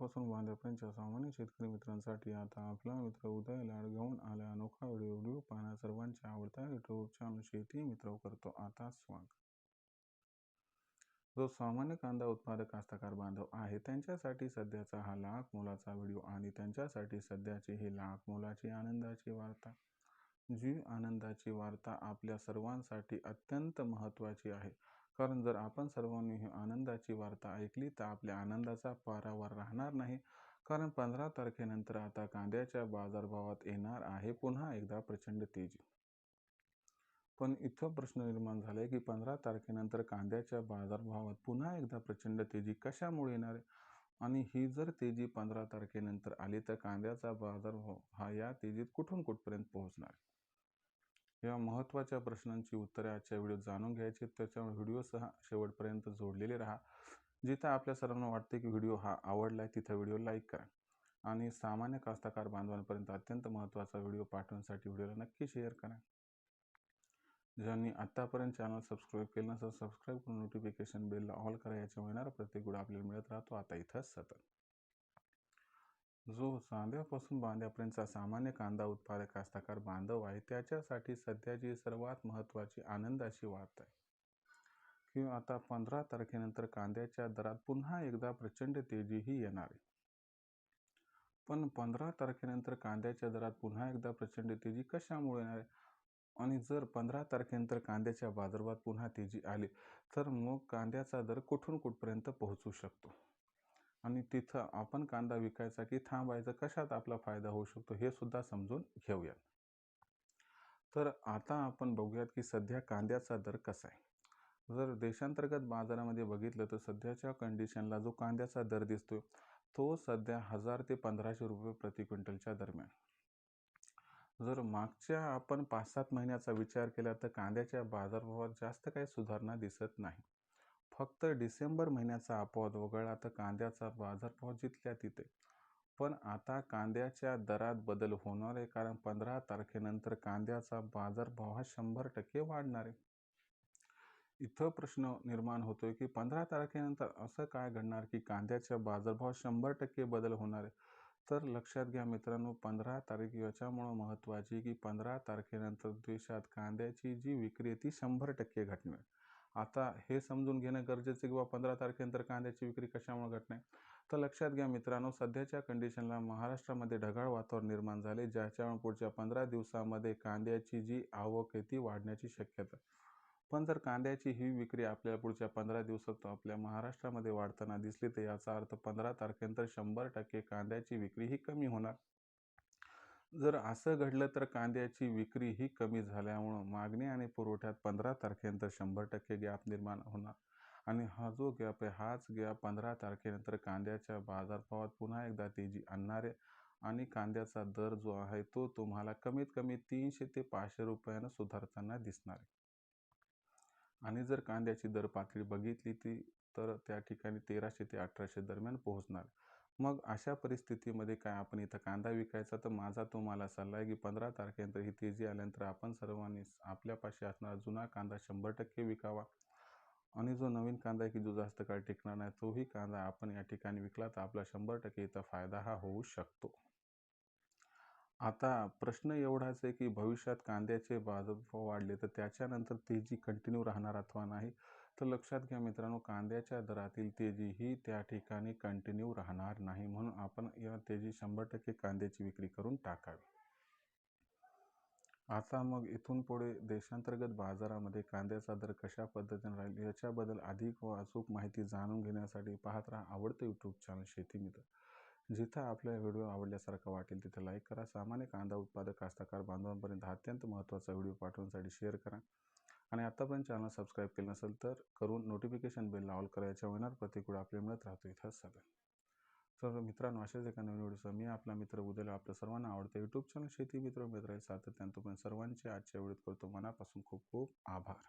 कांद्यापासून बांध्यापर्यंतच्या सामान्य शेतकरी मित्रांसाठी आता आपला मित्र उदय लाड घेऊन आला अनोखा व्हिडिओ पाहणं सर्वांच्या आवडता यूट्यूब चॅनल शेती मित्र करतो आता स्वागत. जो सामान्य कांदा उत्पादक कास्तकार बांधव आहे त्यांच्यासाठी सध्याचा हा लाख मोलाचा व्हिडिओ आणि त्यांच्यासाठी सध्याची ही लाख मोलाची आनंदाची वार्ता. जी आनंदाची वार्ता आपल्या सर्वांसाठी अत्यंत महत्त्वाची आहे, कारण जर आपण सर्वांनी ही आनंदाची वार्ता ऐकली तर आपल्या आनंदाचा पारावर राहणार नाही. कारण 15 तारखेनंतर आता कांद्याच्या बाजारभावात येणार आहे पुन्हा एकदा प्रचंड तेजी. पण इथं प्रश्न निर्माण झालाय की 15 तारखेनंतर कांद्याच्या बाजारभावात पुन्हा एकदा प्रचंड तेजी कशामुळे येणार आहे, आणि ही जर तेजी 15 तारखेनंतर आली तर कांद्याचा बाजारभाव हा या तेजीत कुठून कुठपर्यंत पोहोचणार. या महत्त्वाच्या प्रश्नांची उत्तरे आजच्या व्हिडिओत जाणून घ्यायची, त्याच्यामुळे व्हिडिओसह शेवटपर्यंत जोडलेले राहा. जिथं आपल्या सर्वांना वाटते की व्हिडिओ हा आवडलाय तिथं व्हिडिओ लाईक करा आणि सामान्य कास्तकार बांधवांपर्यंत अत्यंत महत्त्वाचा व्हिडिओ पाठवण्यासाठी व्हिडिओला नक्की शेअर करा. ज्यांनी आत्तापर्यंत चॅनल सबस्क्राईब केलं नसेल सबस्क्राईब करून नोटिफिकेशन बेलला ऑल करा, याच्यामुळे येणारा प्रत्येक व्हिडिओ आपल्याला मिळत राहतो आता इथंच सतत. जो चांद्यापासून बांध्यापर्यंतचा सामान्य कांदा उत्पादक कास्तकार बांधव आहे त्याच्यासाठी सध्याची सर्वात महत्त्वाची आनंदाची वार्ता आहे की आता 15 तारखेनंतर कांद्याच्या दरात पुन्हा एकदा प्रचंड तेजीही येणार आहे. पण 15 तारखेनंतर कांद्याच्या दरात पुन्हा एकदा प्रचंड तेजी कशामुळे येणार आहे, आणि जर 15 तारखेनंतर कांद्याच्या बाजारभावात पुन्हा तेजी आली तर मग कांद्याचा दर कुठून कुठपर्यंत पोहोचू शकतो, आणि तिथं आपण कांदा विकायचा की थांबायचा, कशात आपला फायदा होऊ शकतो हे सुद्धा समजून घेऊयात. तर आता आपण बघूयात की सध्या कांद्याचा दर कसा आहे. जर देशांतर्गत बाजारामध्ये बघितलं तर सध्याच्या कंडिशनला जो कांद्याचा दर दिसतोय तो सध्या 1000 ते 1500 रुपये प्रति क्विंटलच्या दरम्यान. जर मागच्या आपण 5-7 महिन्याचा विचार केला तर कांद्याच्या बाजारभावात जास्त काही सुधारणा दिसत नाही. फक्त डिसेंबर महिन्याचा अपवाद वगळला तर कांद्याचा बाजारभाव जिथल्या तिथे. पण आता कांद्याच्या दरात बदल होणार आहे, कारण 15 तारखेनंतर कांद्याचा बाजारभाव हा 100% वाढणार आहे. इथं प्रश्न निर्माण होतोय की 15 तारखेनंतर असं काय घडणार की कांद्याच्या बाजारभाव 100% बदल होणार आहे. तर लक्षात घ्या मित्रांनो, 15 तारीख याच्यामुळं महत्त्वाची की 15 तारखेनंतर देशात कांद्याची जी विक्री आहे ती 100% घटणार. आता हे समजून घेणं गरजेचं की 15 तारखेनंतर कांद्याची विक्री कशामुळे घटणार. तर लक्षात घ्या मित्रांनो, सध्याच्या कंडिशनला महाराष्ट्रामध्ये ढगाळ वातावरण निर्माण झाले, ज्याच्यामुळे पुढच्या 15 दिवसामध्ये कांद्याची जी आवक आहे ती वाढण्याची शक्यता. पण जर कांद्याची ही विक्री आपल्याला पुढच्या 15 दिवसात आपल्या महाराष्ट्रामध्ये वाढताना दिसली तर याचा अर्थ 15 तारखेनंतर 100% कांद्याची विक्री ही कमी होणार. जर असं घडलं तर कांद्याची विक्री ही कमी झाल्यामुळं मागणी आणि पुरवठ्यात 15 तारखेनंतर 100% गॅप निर्माण होणार, आणि हा जो गॅप आहे हाच गॅप 15 तारखेनंतर कांद्याच्या बाजारभावात पुन्हा एकदा तेजी आणणार आहे, आणि कांद्याचा दर जो आहे तो तुम्हाला कमीत कमी 300 ते 500 रुपयानं सुधारताना दिसणार आहे. आणि जर कांद्याची दर पातळी बघितली ती तर त्या ठिकाणी 1300 ते 1800 दरम्यान पोहोचणार. मग अशा परिस्थितीमध्ये काय आपण इथं कांदा विकायचा, तर माझा तुम्हाला सल्ला आहे की 15 तारखेनंतर ही तेजी आल्यानंतर आपण सर्वांनी आपल्यापाशी असणारा जुना कांदा 100% विकावा, आणि जो नवीन कांदा आहे की जो जास्त काळ टिकणार नाही तोही कांदा आपण या ठिकाणी विकला तर आपला 100% इथं फायदा हा होऊ शकतो. आता प्रश्न एवढाच आहे की भविष्यात कांद्याचे बाजारभाव वाढले तर त्याच्यानंतर तेजी कंटिन्यू राहणार अथवा नाही. तर लक्षात घ्या मित्रांनो, कांद्याच्या दरातील तेजी ही त्या ठिकाणी कंटिन्यू राहणार नाही, म्हणून आपण या तेजी 100% कांद्याची विक्री करून टाकावी. आता मग इथून पुढे देशांतर्गत बाजारामध्ये कांद्याचा दर कशा पद्धतीने राहील याच्याबद्दल अधिक व अचूक माहिती जाणून घेण्यासाठी पाहत राहा आवडतं यूट्यूब चॅनल शेती मित्र. जिथं आपल्या व्हिडिओ आवडल्यासारखा वाटेल तिथं लाईक करा. सामान्य कांदा उत्पादक कास्तकार बांधवांपर्यंत हा अत्यंत महत्त्वाचा व्हिडिओ पाठवण्यासाठी शेअर करा, आणि आत्तापर्यंत चॅनल सबस्क्राईब केलं नसेल तर करून नोटिफिकेशन बेलला ऑल करा, याच्यामुळे येणार प्रत्येक व्हिडिओ आपल्याला मिळत राहतो इथं सतत. तर मित्रांनो, अशाच एका नवीन व्हिडिओसह मी आपला मित्र उद्याला आपल्या सर्वांना आवडतं यूट्यूब चॅनल शेती मित्र मिळत राहील सातत्याने. तोपर्यंत सर्वांचे आजच्या व्हिडिओत करतो मनापासून खूप खूप आभार.